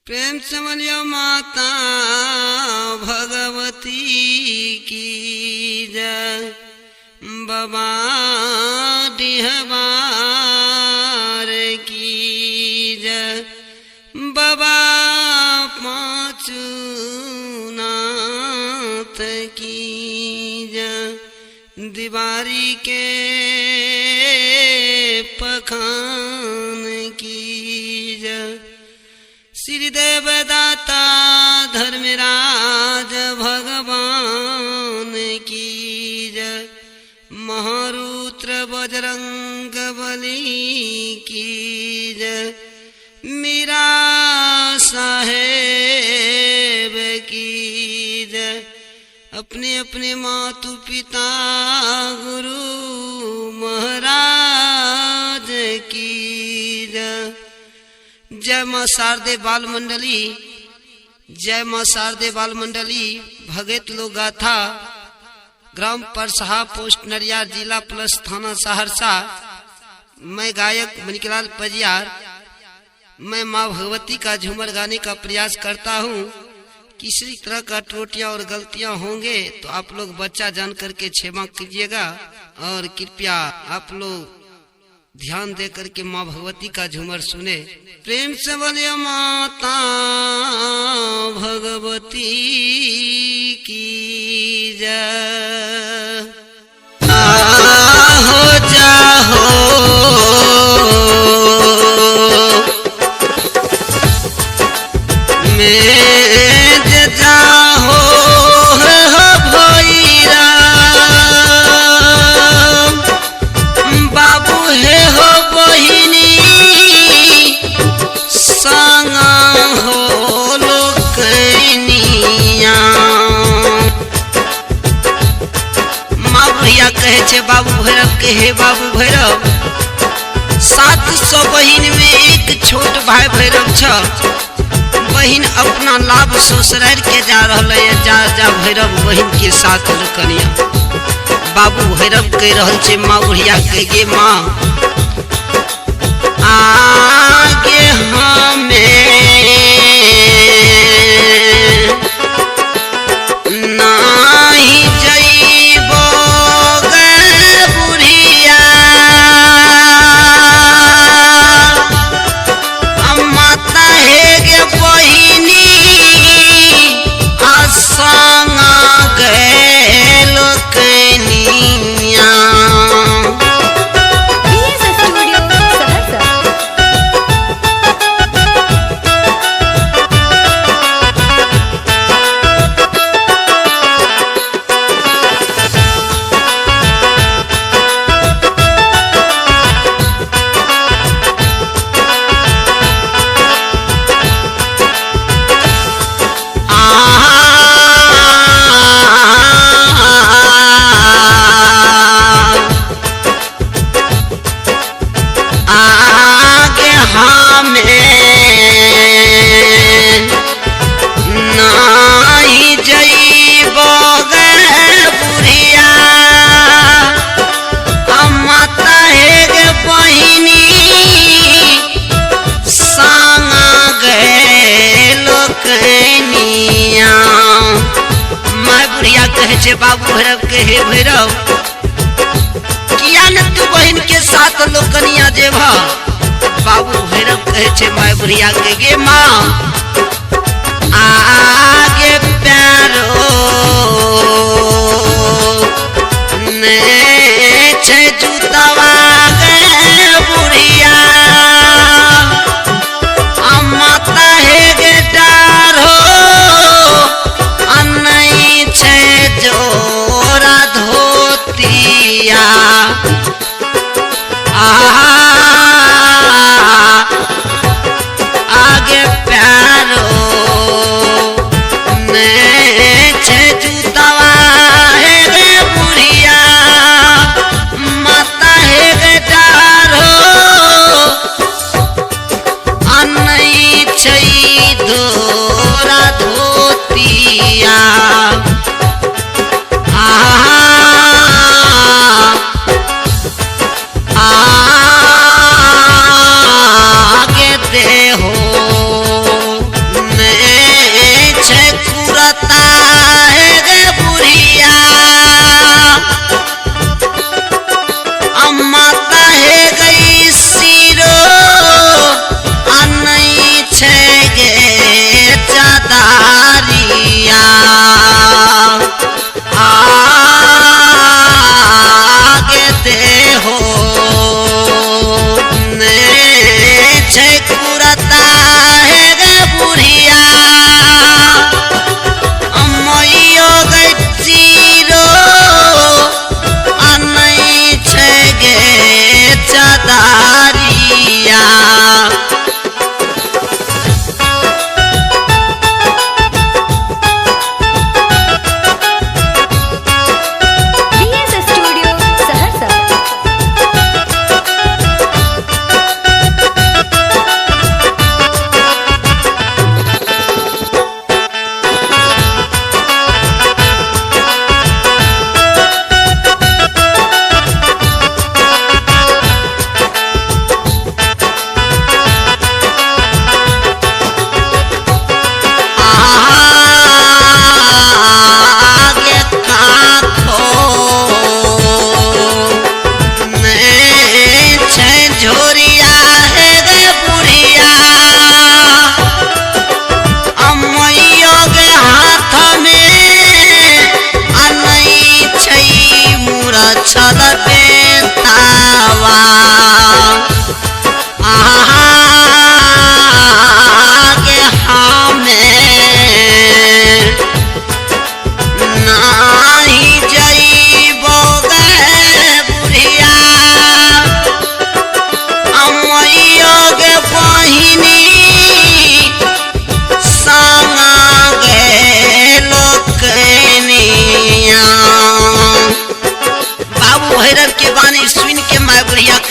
प्रेम से बोलियो माता भगवती की जय। बाबा डिहबार की जय। बाबा पांचनाथ की जय। दीवारी के पखान की जय। श्री देवदाता धर्मराज भगवान की जय। महारुद्र बजरंग बली की जय। मीरा साहेब की जय। अपने अपने मातु पिता गुरु महाराज की जय। जय मां शारदे बाल मंडली, जय मां शारदे बाल मंडली। भगत लोग गाथा, ग्राम परसहा, पोस्ट नरियार, जिला प्लस थाना सहरसा। मैं गायक मणिकलाल पजियार। मैं माँ भगवती का झूमर गाने का प्रयास करता हूँ। किसी तरह का त्रुटियां और गलतियां होंगे तो आप लोग बच्चा जान करके क्षमा कीजिएगा और कृपया आप लोग ध्यान दे करके माँ भगवती का झूमर सुने। प्रेम से बोलिए माता भगवती की जय। आहो जाहो मैं जाहो भैरा बाबू है हो बहिनी संगा हो लोकनिया। माँ भैया कहे छे बाबू भैरव के हे बाबू भैरव। 700 बहिन में एक छोट भाई भैरव छ। बहिन अपना लाभ ससुराल के जा रहा है। जा जा भैरव बहिन के साथ कनिया। बाबू भैरव कह रहा छे माँ बुढ़िया के गे माँ आगे हमें नहीं जइबो गे बुढ़िया। माता हे गे बहिनी संगा गए लोकनिया। बाबू भैरव के हे भैरव किया न तू बहन के साथ लोकनिया जेबा। बाबू भैरव कहे छे माय बुढ़िया के गे माँ आगे प्यारो ने छे जूतावा गे बुढ़िया। माता हे गे डारो नहीं छे जोरा धोतिया। आगे प्यारो ने छे जूतावा हे गे बुढ़िया। माता हे गे डारो नहीं छे धोरा धोतिया। आगे दे हो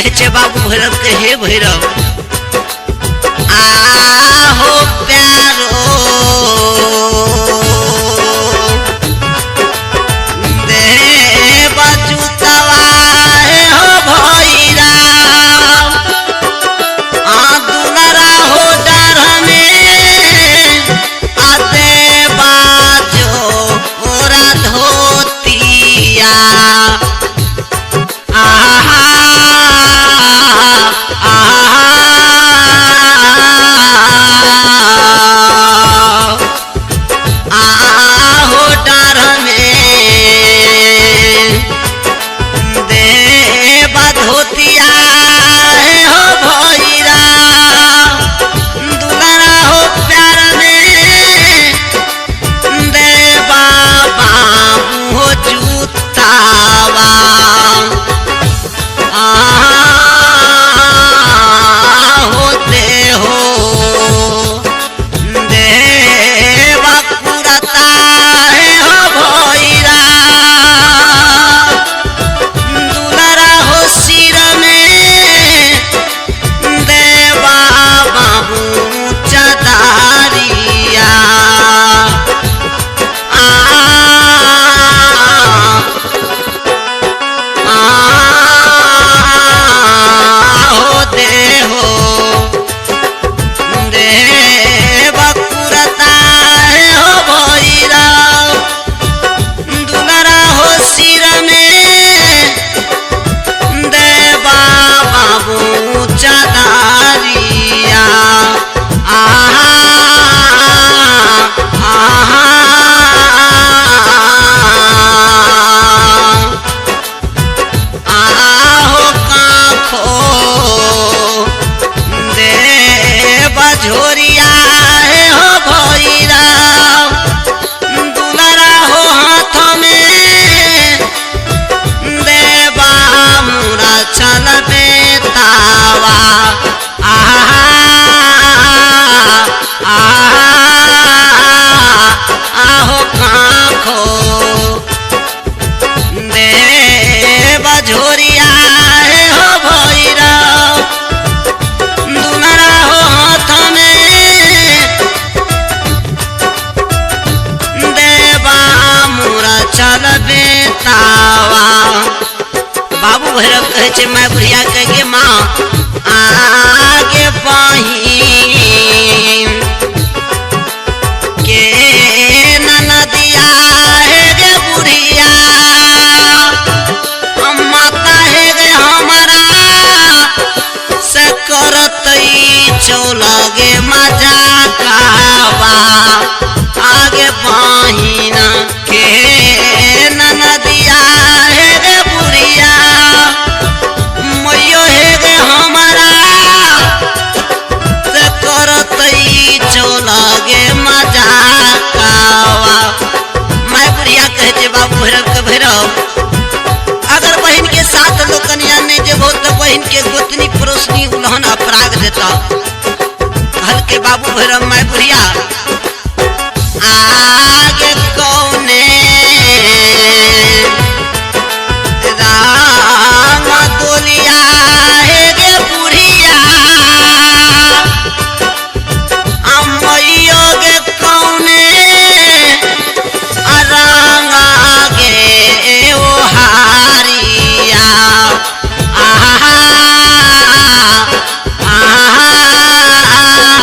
कहे छे बाबू भैरव के हे भैरव आहो प्यारो दे बचुतवा हो भैरा दुलरा हो डर में आते बाजो ओरा धोतिया झोरिया हो भैरा दुलरा हो हाथ में देवा मुरा चल बेतावा आहो काखो देवा झोरिया हो भैरा दुलरा हो हाथ चल बेतावा बाबू भैरव कहे छे मैं बुढ़िया कहे माँ आगे बहिन के ननदिया है गे बुढ़िया माता है गे हमारा से करतई चौलगे मजा कावा आगे बहिन के ननदिया है गे बुढ़िया मैयो है गे हमारा से करतई चौलगे मजा कावा मैं बुढ़िया कहे छे बाबू भैरव के भैरव अगर बहन के साथ लोकनिया ने जेबो तो बहन के गोतनी पड़ोसनी उल्हन अपराग देता हल के बाबू भैरव मैं बुढ़िया आगे कौने राम दोलिया है गे बुढ़िया अम्मैयो गे कौने रंगा गे ओ हारिया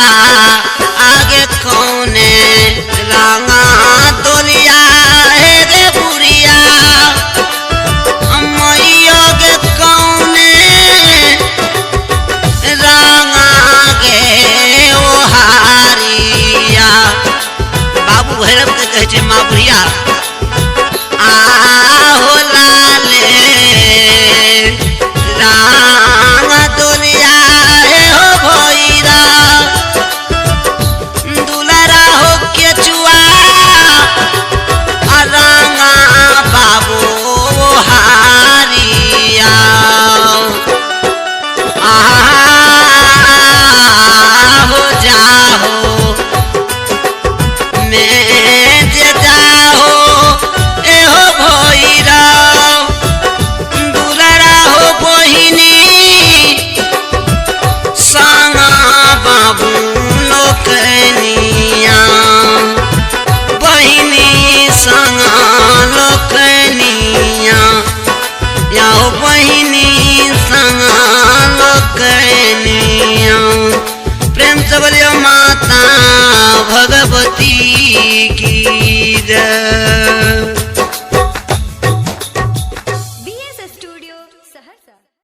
आगे कौने रंगा दोलिया है गे बुढ़िया अम्मैयो गे कौने रंगा गे ओ हारिया बाबू भैरव के कहे छे माँ बुढ़िया आहो लाले रंग दोलिया है हो भैरा दुलरा हो के चुआ रंगा बाबू हारिया हो जाहो मैं जे जाहो जय माता भगवती की जय।